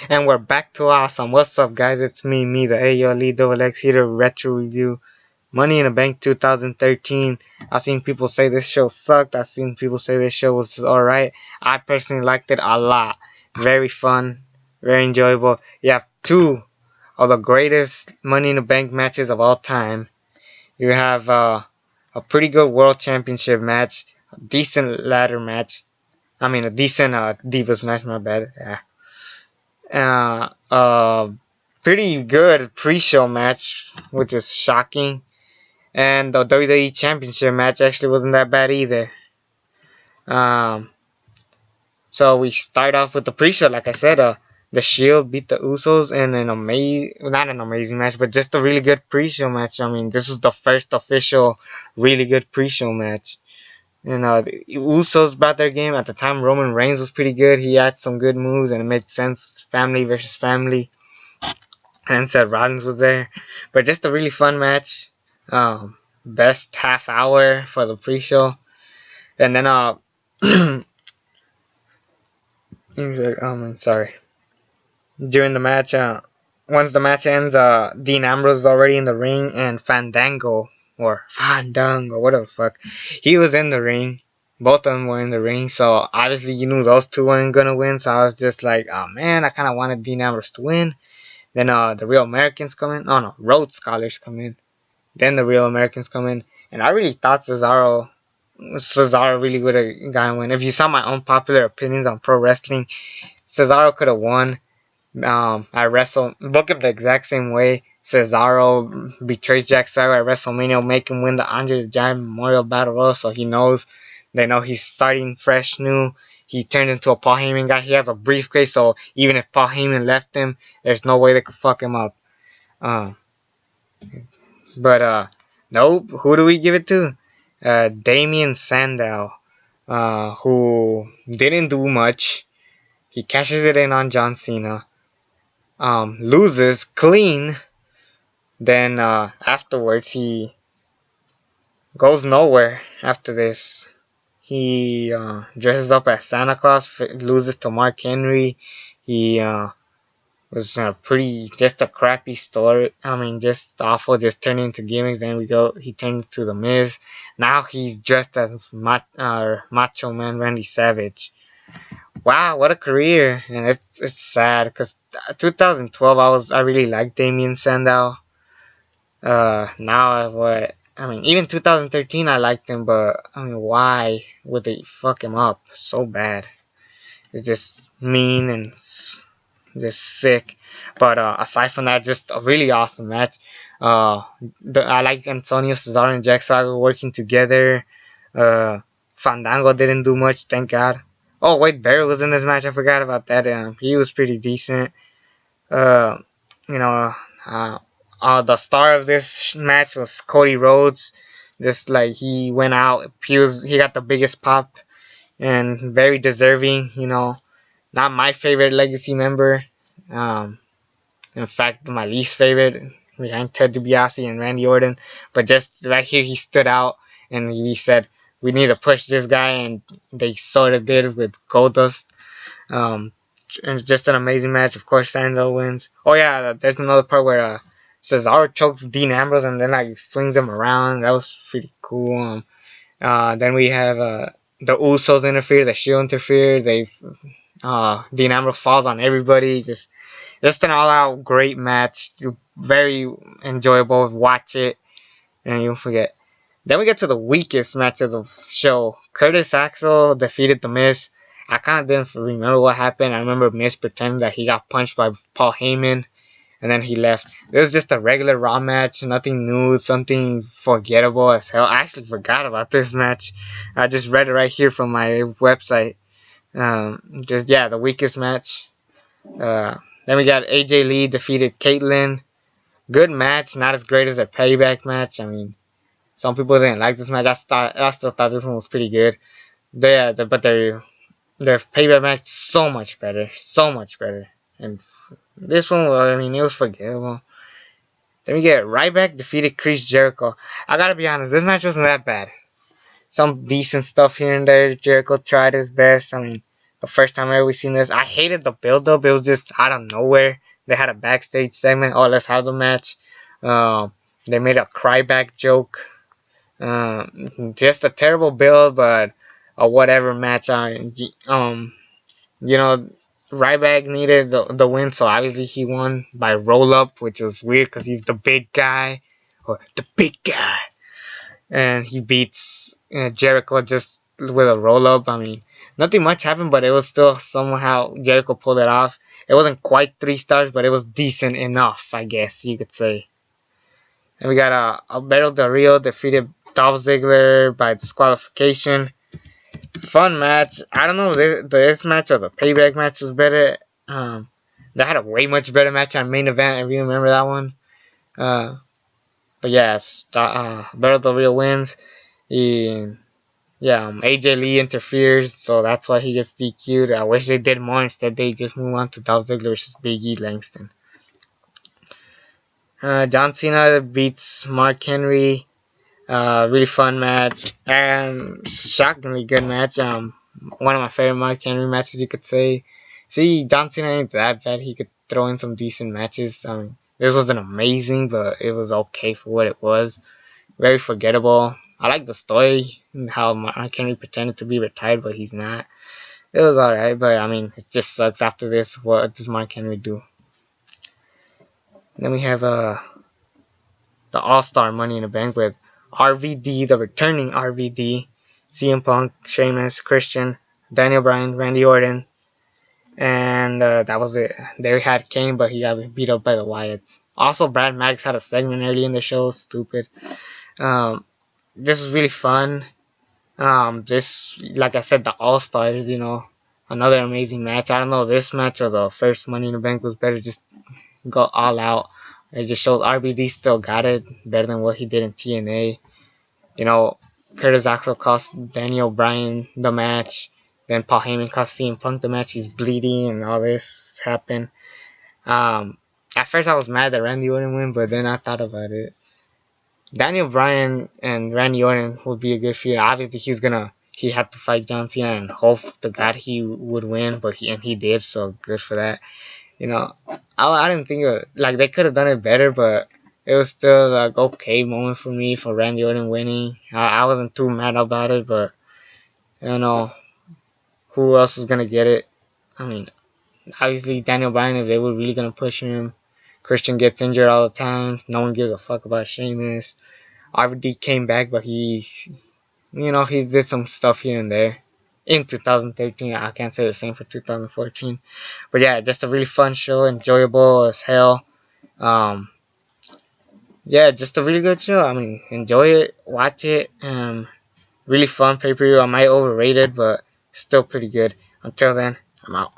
And we're back to awesome. What's up, guys? It's me, the AOLE Double X here to retro review Money in the Bank 2013. I've seen people say this show sucked. I've seen people say this show was alright. I personally liked it a lot. Very fun, very enjoyable. You have two of the greatest Money in the Bank matches of all time. You have a pretty good World Championship match, a decent ladder match. I mean, a decent Divas match, my bad. Yeah. Pretty good pre-show match, which is shocking. And the WWE Championship match actually wasn't that bad either. Um, so we start off with the pre-show, like I said. The Shield beat the Usos in not an amazing match, but just a really good pre-show match. I mean, this is the first official really good pre-show match. And the Usos brought their game. At the time, Roman Reigns was pretty good. He had some good moves, and it made sense. Family versus family. And Seth Rollins was there. But just a really fun match. Best half hour for the pre-show. And then, sorry. During the match, once the match ends, Dean Ambrose is already in the ring, and Fandango, whatever the fuck, he was in the ring. Both of them were in the ring, so obviously you knew those two weren't gonna win, so I was just like, oh man, I kinda wanted Dean Ambrose to win. Then the Real Americans come in. Oh no, Rhodes Scholars come in. Then the Real Americans come in, and I really thought Cesaro really would have gotten win. If you saw my unpopular opinions on pro wrestling, Cesaro could have won. Look at the exact same way. Cesaro betrays Jack Swagger at WrestleMania, make him win the Andre the Giant Memorial Battle Royal, so they know he's starting fresh, new. He turned into a Paul Heyman guy. He has a briefcase, so even if Paul Heyman left him, there's no way they could fuck him up. Nope. Who do we give it to? Damien Sandow, who didn't do much. He cashes it in on John Cena. Loses clean. Then afterwards he goes nowhere. After this, he dresses up as Santa Claus, loses to Mark Henry. He was just a crappy story. I mean, just awful, just turning into gimmicks. Then he turns to The Miz. Now he's dressed as Macho Man Randy Savage. Wow, what a career. And it's sad, because 2012 I really liked Damien Sandow. Even 2013 I liked him, but I mean, why would they fuck him up so bad? It's just mean and just sick. But aside from that, just a really awesome match. I like Antonio Cesaro and Jack Swagger working together. Fandango didn't do much, thank God. Oh, Wade Barrett was in this match. I forgot about that. He was pretty decent. The star of this match was Cody Rhodes. He went out. He got the biggest pop and very deserving. Not my favorite Legacy member. In fact, my least favorite, behind Ted DiBiase and Randy Orton. But just right here, he stood out and he said, we need to push this guy, and they sort of did with Goldust. And just an amazing match. Of course, Sandow wins. Oh yeah, there's another part where Cesaro chokes Dean Ambrose and then swings him around. That was pretty cool. Then we have the Usos interfere, the Shield interfere. Dean Ambrose falls on everybody. Just an all-out great match. Very enjoyable. Watch it and you'll forget. Then we get to the weakest match of the show. Curtis Axel defeated The Miz. I kind of didn't remember what happened. I remember Miz pretending that he got punched by Paul Heyman, and then he left. It was just a regular Raw match, nothing new, something forgettable as hell. I actually forgot about this match. I just read it right here from my website. The weakest match. Then we got AJ Lee defeated Caitlyn. Good match, not as great as a Payback match. I mean, some people didn't like this match. I still thought this one was pretty good. But their Payback match so much better, and this one, it was forgettable. Then we get Ryback defeated Chris Jericho. I gotta be honest, this match wasn't that bad. Some decent stuff here and there. Jericho tried his best. The first time I ever seen this, I hated the build up. It was just out of nowhere. They had a backstage segment. Oh, let's have the match. They made a cryback joke. Just a terrible build, but a whatever match. You know, Ryback needed the win, so obviously he won by roll up, which was weird because he's the big guy, or the big guy, and he beats Jericho just with a roll up. I mean, nothing much happened, but it was still somehow Jericho pulled it off. It wasn't quite 3 stars, but it was decent enough, I guess you could say. And we got Alberto Del Rio defeated Dolph Ziggler by disqualification. Fun match. I don't know if this match or the payback match was better. They had a way much better match on main event. If you remember that one. But yeah, Alberto Del Rio wins. AJ Lee interferes, so that's why he gets DQ'd. I wish they did more. Instead, they just move on to Dolph Ziggler versus Big E Langston. John Cena beats Mark Henry. Really fun match and shockingly good match. One of my favorite Mark Henry matches, you could say. See, John Cena ain't that bad. He could throw in some decent matches. This wasn't amazing, but it was okay for what it was. Very forgettable. I like the story and how Mark Henry pretended to be retired, but he's not. It was alright, but I mean, it just sucks after this. What does Mark Henry do? Then we have the All-Star Money in the Bank with RVD, the returning RVD, CM Punk, Sheamus, Christian, Daniel Bryan, Randy Orton, and that was it. There we had Kane, but he got beat up by the Wyatts. Also, Brad Maddox had a segment early in the show. Stupid. This was really fun. This, like I said, the All-Stars, another amazing match. I don't know, this match or the first Money in the Bank was better. Just go all out. It just shows RBD still got it better than what he did in TNA. Curtis Axel cost Daniel Bryan the match. Then Paul Heyman cost CM Punk the match. He's bleeding and all this happened. At first I was mad that Randy Orton win, but then I thought about it. Daniel Bryan and Randy Orton would be a good feud. Obviously he had to fight John Cena and hope to God he would win, but he did, so good for that. I didn't think they could have done it better, but it was still okay moment for me for Randy Orton winning. I wasn't too mad about it, but who else was gonna get it? I mean, obviously Daniel Bryan, if they were really gonna push him. Christian gets injured all the time. No one gives a fuck about Sheamus. RVD came back, but he did some stuff here and there. In 2013, I can't say the same for 2014. But yeah, just a really fun show, enjoyable as hell. Just a really good show. I mean, enjoy it, watch it. Really fun pay-per-view. I might overrate it, but still pretty good. Until then, I'm out.